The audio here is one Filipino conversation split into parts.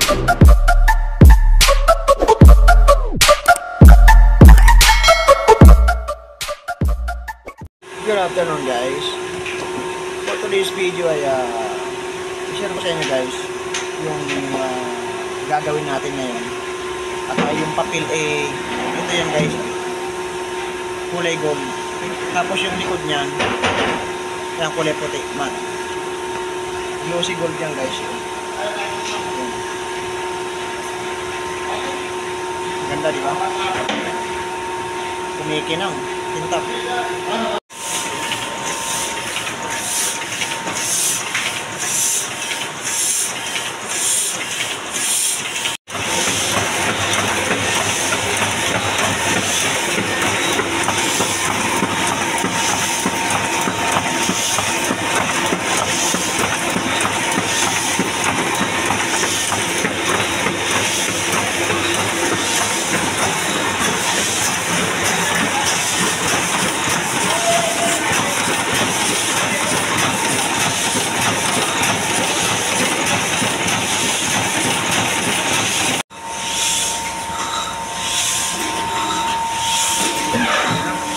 Good afternoon guys. For today's video ay i-share ko sa inyo guys yung gagawin natin ngayon. At yung papel ito yan guys, kulay gold. Tapos yung likod niyan yan kulay puti, matte. Glossy gold yan guys. Ganda di ba? Kumikinang, tintap.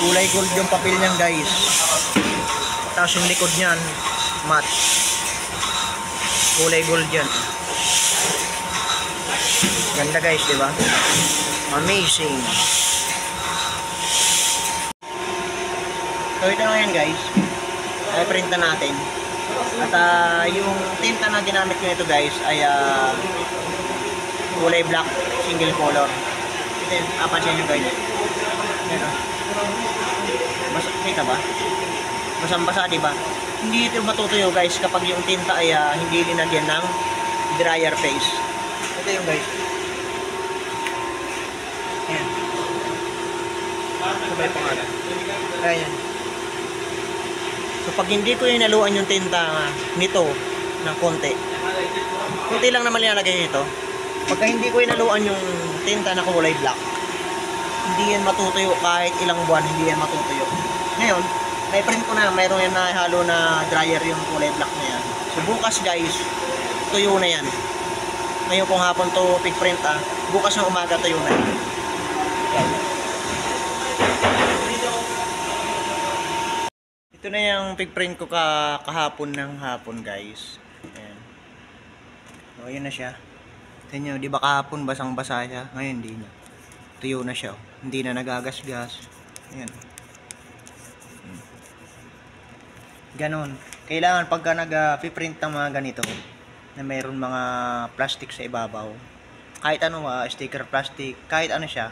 Kulay gold yung papel niyan guys. Tapos yung likod niyan matte. Kulay gold yan. Ganda guys, di ba? Amazing. So ito na yan guys. Ay print na natin. At yung tinta na ginamit ko nito guys ay kulay black, single color. Ito yun, apansin nyo guys. Ayan o. Kita ba? Basang-basa, di ba? Hindi ito matutuyo guys kapag yung tinta ay hindi linagyan ng dryer face. Ito yung guys. Ayan. Ito ba yung pangalan? Ayan. So pag hindi ko inaluan yung tinta nito ng konti lang naman nilalagay nito. Pagka hindi ko inaluan yung tinta na kulay black, hindi yan matutuyo kahit ilang buwan, hindi yan matutuyo. Ngayon, na-print ko na, mayroon yan na halo na dryer yung kulay black na yan. So bukas guys, tuyo na yan. Ngayon kung hapon to pig-print bukas ng umaga tuyo na yan. Ito na yung pig-print ko kahapon ng hapon guys. Ayan. So ayun na siya. Tignan nyo, di ba kahapon basang-basa siya? Ngayon hindi na. Tuyo na siya. Hindi na nagagasgas. Ayan. Ganon. Kailangan pagka nag-print ng mga ganito na mayroon mga plastic sa ibabaw, kahit ano sticker plastic, kahit ano siya,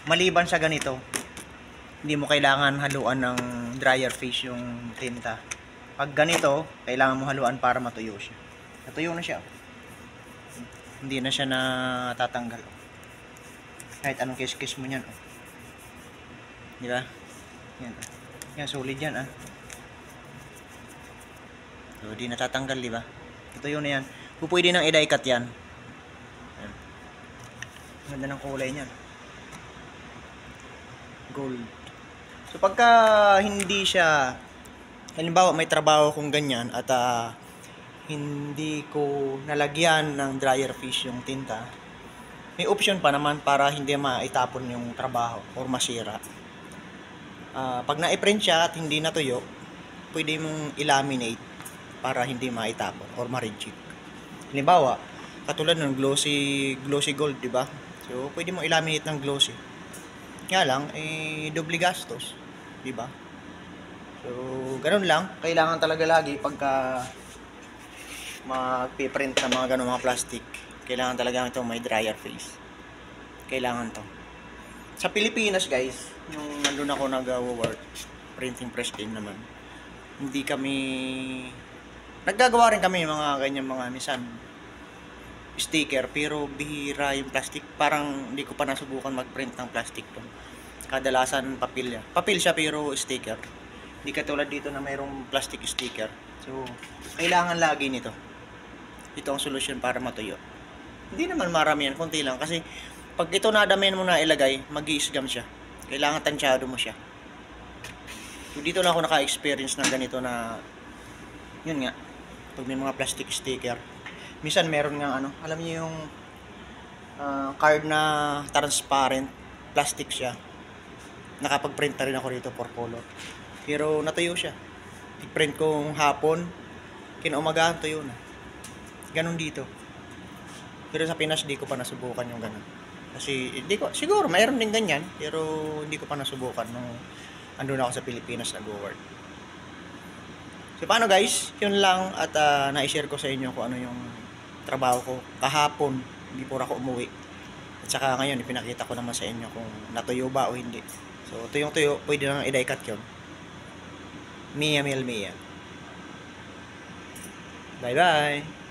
maliban sa ganito, hindi mo kailangan haluan ng dryer face yung tinta. Pag ganito, kailangan mo haluan para matuyo siya. Natuyo na siya. Hindi na siya natatanggal. Kahit anong kiss-kiss mo niyan. Di ba? Yan. Yan, solid yan So, di natatanggal, di ba? Ito yun na yan. Pwede nang i-die cut yan. Ayan. Ganda ng kulay niyan. Gold. So, pagka hindi siya, halimbawa may trabaho kong ganyan at hindi ko nalagyan ng dryer fish yung tinta, may option pa naman para hindi maitapon yung trabaho or masira. Pag na-print siya at hindi natuyo, pwede mong i-laminate para hindi maitapon or ma-reject. Halimbawa, katulad ng glossy gold, di ba? So, pwede mong i-laminate ng glossy. Nga lang, doble gastos, di ba? So, ganun lang. Kailangan talaga lagi pagka mag-print ng mga ganun mga plastic, kailangan talaga ito may dryer face. Kailangan to. Sa Pilipinas guys, yung nandun ako nag-work, printing press din naman, hindi kami naggagawa rin kami mga ganyan mga minsan sticker, pero bihira yung plastic. Parang hindi ko pa nasubukan mag-print ng plastic to. Kadalasan papel siya pero sticker. Hindi katulad dito na mayroong plastic sticker. So kailangan lagi nito. Ito ang solusyon para matuyo. Hindi naman marami yan, konti lang. Kasi pag ito nadamihan mo na ilagay, mag-i-scam siya. Kailangan tansyado mo siya. So dito lang ako naka-experience ng ganito na, yun nga, pag may mga plastic sticker, Minsan meron nga ano, alam niyo yung card na transparent, plastic siya. Nakapag-print na rin ako rito for color. Pero natuyo siya. I-print ko hapon, kinaumagahan tuyo na. Ganon dito. Pero sa Pinas di ko pa nasubukan yung ganon. Kasi hindi ko, siguro mayroon din ganyan, pero hindi ko pa nasubukan nung andun ako sa Pilipinas nag-work. So paano guys, yun lang at na-share ko sa inyo kung ano yung trabaho ko kahapon, before ako umuwi. At saka ngayon ipinakita ko naman sa inyo kung natuyo ba o hindi. So tuyong-tuyo, pwede nang i-die-cut yun. Mia Mil Mia. Bye bye.